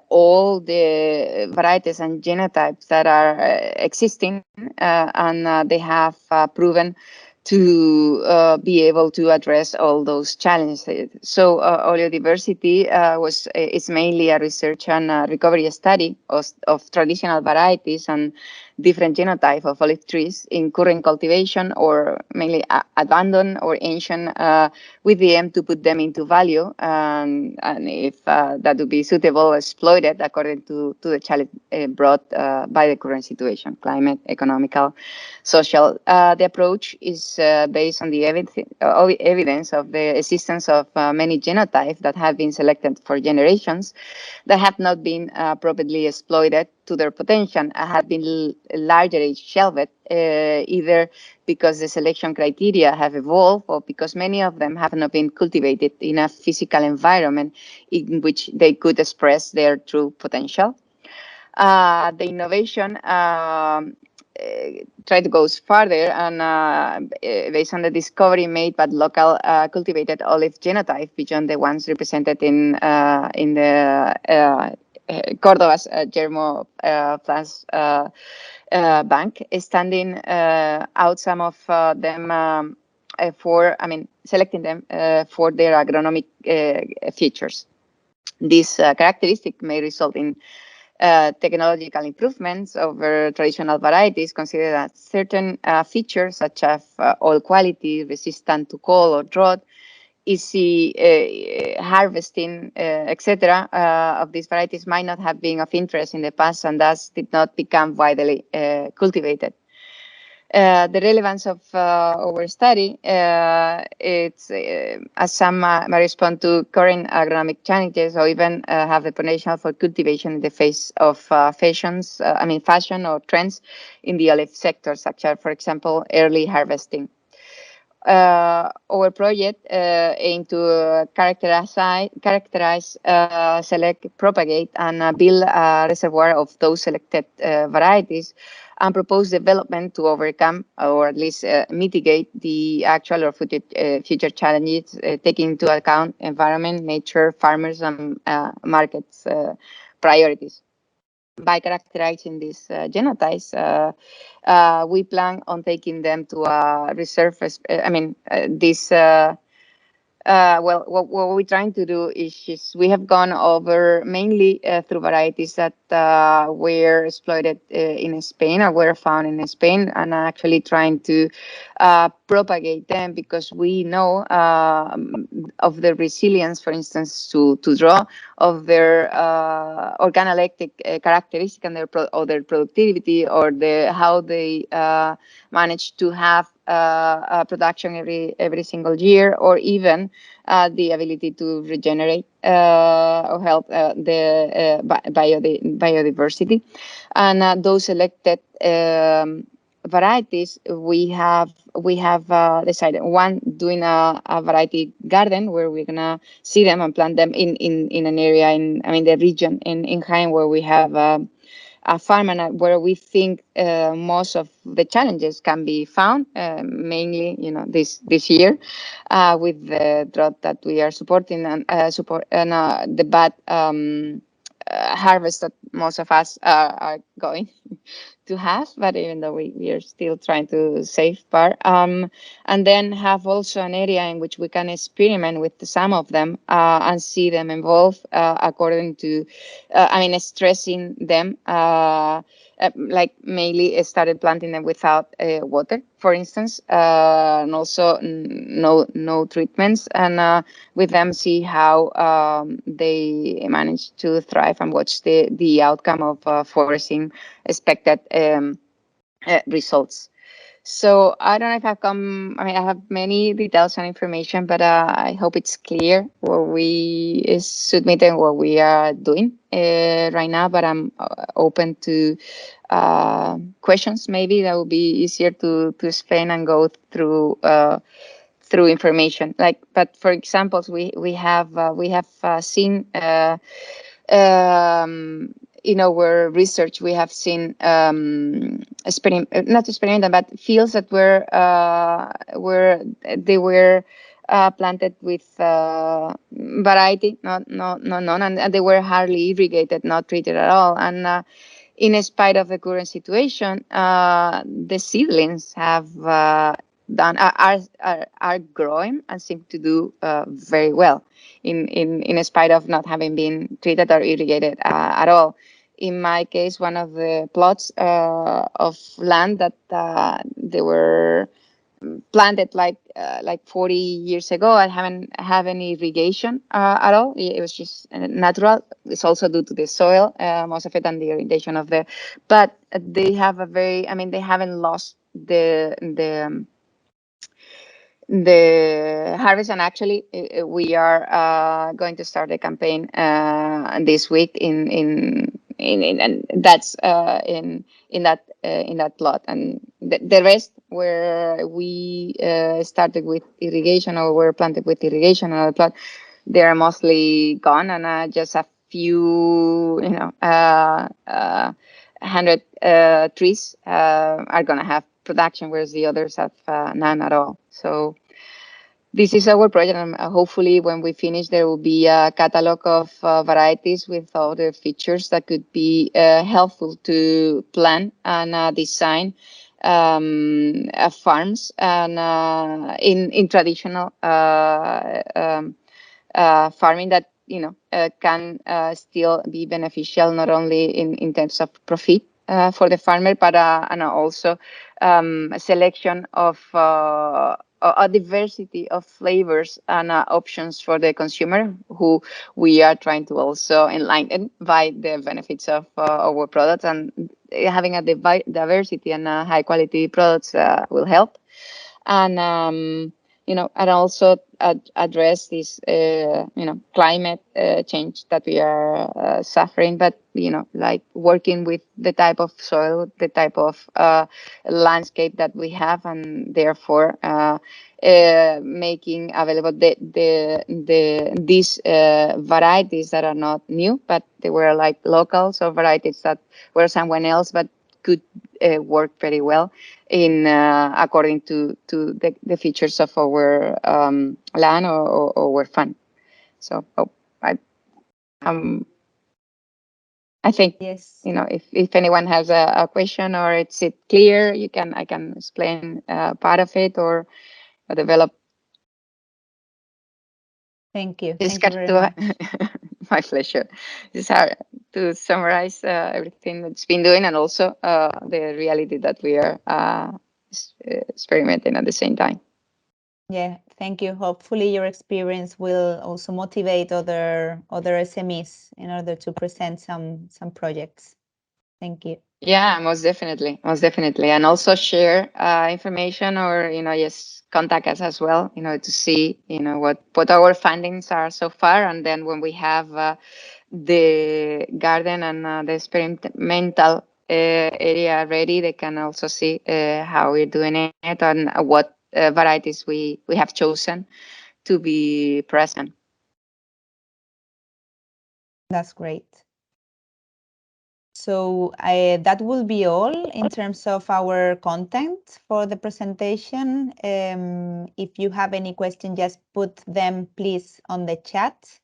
all the varieties and genotypes that are existing, and they have proven to be able to address all those challenges. So oleodiversity is mainly a research and recovery study of traditional varieties and different genotype of olive trees in current cultivation or mainly abandoned or ancient, with the aim to put them into value, and if that would be suitable, exploited according to the challenge brought by the current situation, climate, economical, social. The approach is based on the evidence of the existence of many genotypes that have been selected for generations that have not been properly exploited to their potential, have been largely shelved, either because the selection criteria have evolved or because many of them have not been cultivated in a physical environment in which they could express their true potential. The innovation try to go further and based on the discovery made by local cultivated olive genotype beyond the ones represented in the Cordoba's Germo plants bank, standing out some of them selecting them for their agronomic features. This characteristic may result in technological improvements over traditional varieties, consider that certain features such as oil quality, resistant to cold or drought, easy harvesting, etc., of these varieties might not have been of interest in the past and thus did not become widely cultivated. The relevance of our study, it's as some may respond to current agronomic challenges or even have the potential for cultivation in the face of fashion or trends in the olive sector, such as, for example, early harvesting. Our project aimed to characterize, select, propagate, and build a reservoir of those selected varieties and propose development to overcome or at least mitigate the actual or future challenges, taking into account environment, nature, farmers, and markets priorities. By characterizing these genotypes, we plan on taking them to a reserve. What we're trying to do is just, we have gone over mainly through varieties that were exploited in Spain or were found in Spain, and actually trying to propagate them because we know of the resilience, for instance, to drought, of their organoleptic characteristic and their productivity, or how they manage to have production every single year, or even the ability to regenerate or help the biodiversity. And those selected varieties, we have decided, one, doing a variety garden where we're gonna see them and plant them in an area the region in Jaén where we have a farm and where we think most of the challenges can be found, mainly this year with the drought that we are supporting and the bad harvest that most of us are going to have, but even though we are still trying to safeguard, and then have also an area in which we can experiment with some of them and see them evolve according to, stressing them, like mainly started planting them without water, for instance, and also no treatments, and with them see how they manage to thrive and watch the outcome of foraging expected results. So I don't know if I have many details and information, but I hope it's clear what we is submitting, what we are doing right now. But I'm open to questions. Maybe that will be easier to explain and go through information. But for examples, we have seen. In our research, we have seen not experimental, but fields that were planted with variety, not none, and they were hardly irrigated, not treated at all. And in spite of the current situation, the seedlings have are growing and seem to do very well in spite of not having been treated or irrigated at all. In my case, one of the plots of land that they were planted like 40 years ago, I haven't have any irrigation at all. It was just natural. It's also due to the soil, most of it, and the orientation of the. But they have they haven't lost the harvest, and actually we are going to start a campaign this week and that's in that plot, and the rest where we started with irrigation or were planted with irrigation on the plot, they are mostly gone, and just a few 100 trees are going to have production, whereas the others have none at all. So this is our project, and hopefully when we finish, there will be a catalog of varieties with all the features that could be helpful to plan and design farms and in traditional farming that can still be beneficial not only in terms of profit for the farmer, but and also a selection of a diversity of flavors and options for the consumer, who we are trying to also enlighten by the benefits of our products, and having a diversity and high quality products will help. And and also address this climate change that we are suffering, but like working with the type of soil, the type of landscape that we have, and therefore making available these varieties that are not new, but they were like local, so varieties that were someone else but could work very well in according to the features of our land or our farm. So I think Yes. if anyone has a question or it's clear, I can explain part of it or develop. Thank you. It's Thank you very much. my pleasure. It's hard to summarize everything that's been doing, and also the reality that we are experimenting at the same time. Yeah, thank you. Hopefully your experience will also motivate other SMEs in order to present some projects. Thank you. Yeah, most definitely, and also share information, or just contact us as well. To see what our findings are so far, and then when we have the garden and the experimental area ready, they can also see how we're doing it and what varieties we have chosen to be present. That's great. So that will be all in terms of our content for the presentation. If you have any question, just put them please on the chat.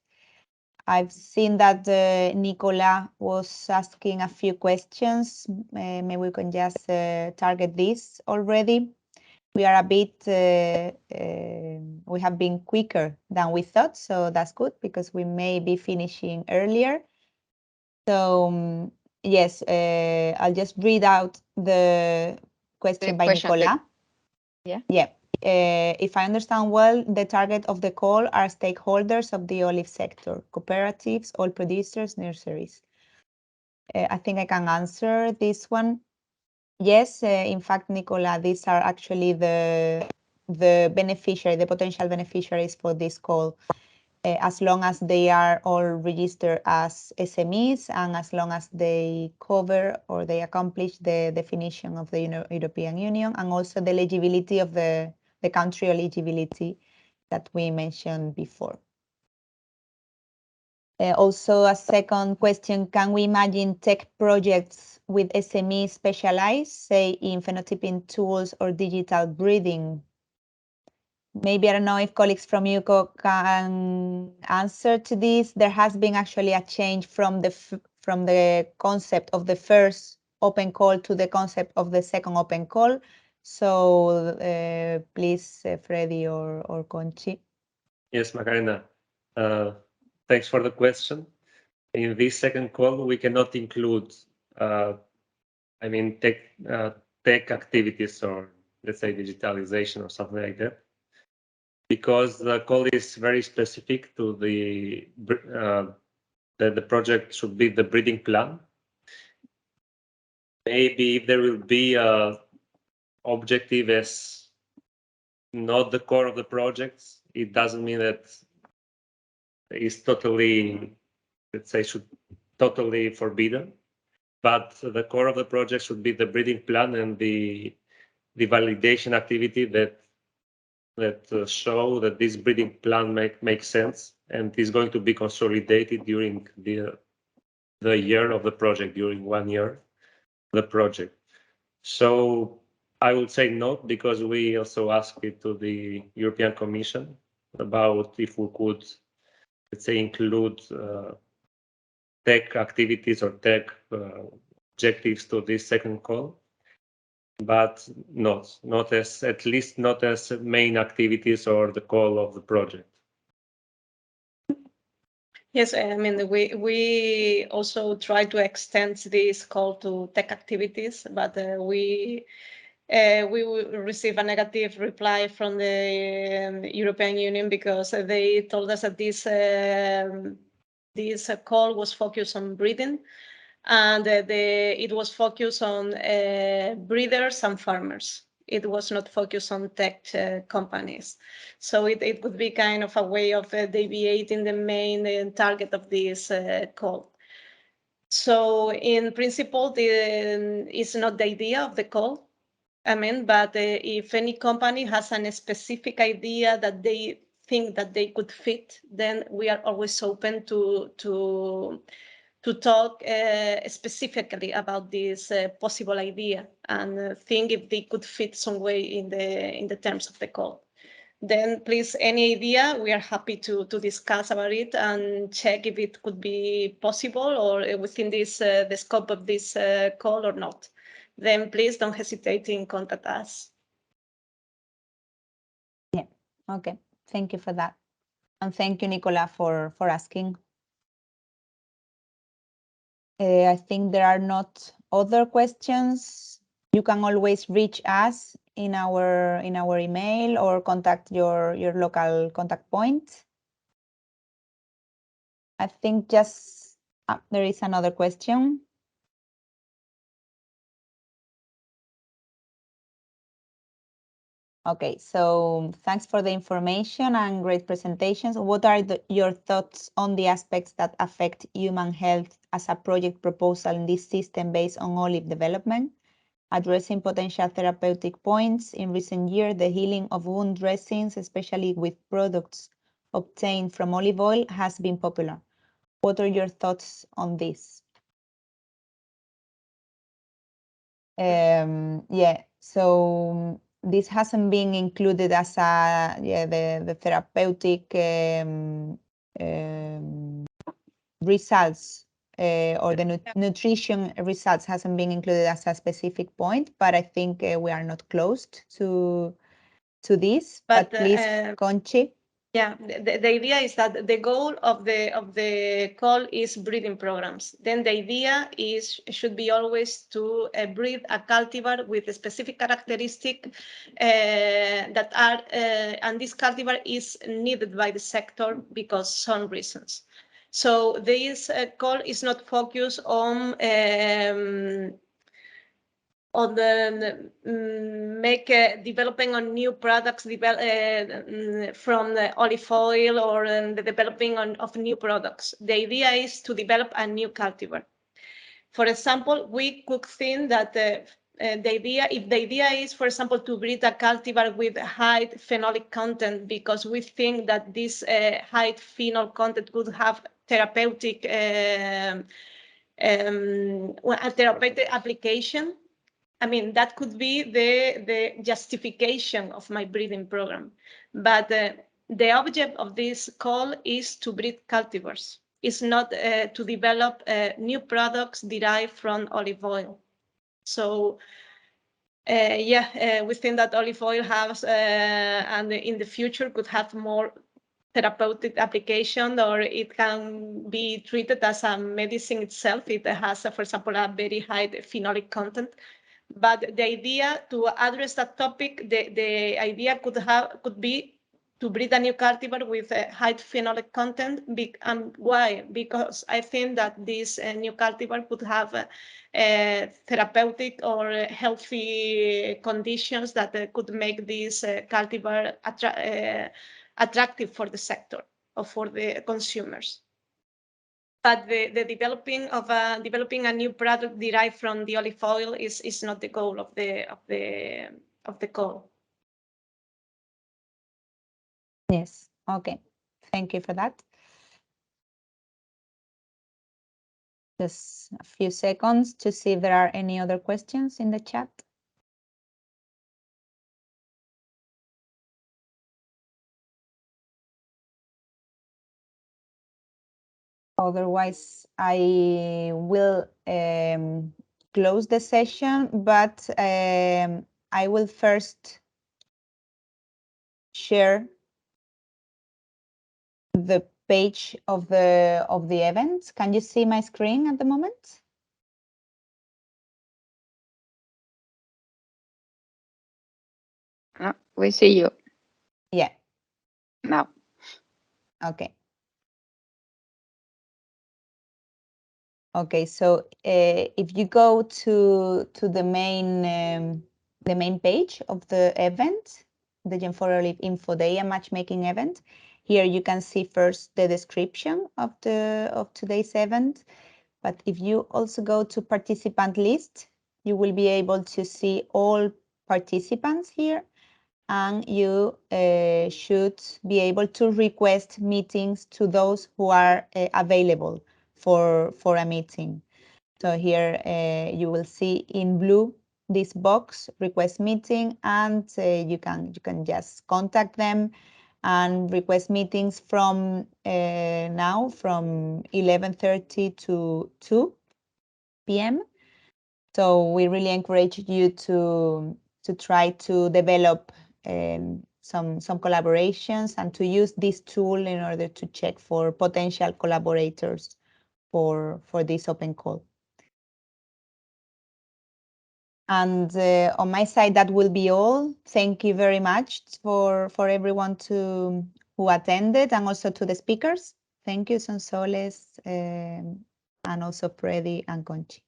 I've seen that Nicola was asking a few questions. Maybe we can just target this already. We are a bit, we have been quicker than we thought, so that's good because we may be finishing earlier. So yes, I'll just read out the question by Nicola. Yeah. If I understand well, the target of the call are stakeholders of the olive sector, cooperatives, oil producers, nurseries. I think I can answer this one. Yes, in fact, Nicola, these are actually the beneficiary, the potential beneficiaries for this call, as long as they are all registered as SMEs and as long as they cover or they accomplish the definition of the European Union and also the eligibility of the country eligibility that we mentioned before. Also, a second question, can we imagine tech projects with SMEs specialized, say in phenotyping tools or digital breeding? Maybe I don't know if colleagues from UCO can answer to this. There has been actually a change from the concept of the first open call to the concept of the second open call. So please, Freddy or Conchi. Yes, Macarena. Thanks for the question. In this second call, we cannot include, tech activities or let's say digitalization or something like that, because the call is very specific to that the project should be the breeding plan. Maybe if there will be a objective as not the core of the projects, it doesn't mean that it's totally, let's say, should totally forbidden. But the core of the project should be the breeding plan and the validation activity that show that this breeding plan makes sense and is going to be consolidated during the year of the project, during 1 year. the project. So I would say not, because we also asked it to the European Commission about if we could, let's say, include tech activities or tech objectives to this second call, but not as, at least not as main activities or the call of the project. Yes, I mean, we also try to extend this call to tech activities, but we will receive a negative reply from the European Union, because they told us that this call was focused on breeding, and it was focused on breeders and farmers. It was not focused on tech companies. So it would be kind of a way of deviating the main target of this call. So in principle, it's not the idea of the call. I mean, but if any company has a specific idea that they think that they could fit, then we are always open to talk specifically about this possible idea and think if they could fit some way in the terms of the call. Then please, any idea, we are happy to discuss about it and check if it could be possible or within this the scope of this call or not. Then please don't hesitate in contact us. Yeah, okay. Thank you for that. And thank you, Nicola, for asking. I think there are not other questions. You can always reach us in our email or contact your local contact point. I think just there is another question. Okay, so thanks for the information and great presentations. What are your thoughts on the aspects that affect human health as a project proposal in this system based on olive development? Addressing potential therapeutic points. In recent years, the healing of wound dressings, especially with products obtained from olive oil, has been popular. What are your thoughts on this? Yeah, so this hasn't been included as a the therapeutic results or the nutrition results hasn't been included as a specific point, but I think we are not closed to this. But please, Conchi. Yeah, the idea is that the goal of the call is breeding programs. Then the idea should be always to breed a cultivar with a specific characteristic that are, and this cultivar is needed by the sector because some reasons. So this call is not focused on the developing on new products from the olive oil or the developing of new products. The idea is to develop a new cultivar. For example, we could think that if the idea is, for example, to breed a cultivar with high phenolic content, because we think that this high phenol content could have therapeutic a therapeutic application. I mean, that could be the justification of my breeding program. But the object of this call is to breed cultivars. It's not to develop new products derived from olive oil. So we think that olive oil has, and in the future could have more therapeutic application, or it can be treated as a medicine itself. It has, for example, a very high phenolic content. But the idea to address that topic, the idea could be to breed a new cultivar with a high phenolic content. And why? Because I think that this new cultivar could have therapeutic or healthy conditions that could make this cultivar attractive for the sector or for the consumers. But the developing a new product derived from the olive oil is not the goal of the call. Yes. Okay. Thank you for that. Just a few seconds to see if there are any other questions in the chat. Otherwise, I will close the session, but I will first share the page of the event. Can you see my screen at the moment? We see you Yeah. now. Okay. Okay, so if you go to the main page of the event, the Gen4Olive Infoday and Matchmaking event, here you can see first the description of today's event. But if you also go to participant list, you will be able to see all participants here, and you should be able to request meetings to those who are available for a meeting. So here you will see in blue this box, request meeting, and you can just contact them and request meetings from now from 11:30 to 2 p.m. So we really encourage you to try to develop some collaborations and to use this tool in order to check for potential collaborators for this open call. And on my side, that will be all. Thank you very much for everyone who attended, and also to the speakers. Thank you, Sonsoles, and also Freddy and Conchi.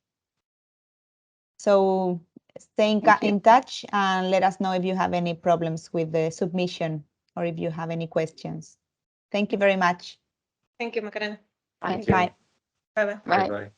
So stay in touch and let us know if you have any problems with the submission or if you have any questions. Thank you very much. Thank you, Macarena. Thank Bye. you. Bye-bye. Bye. Bye-bye.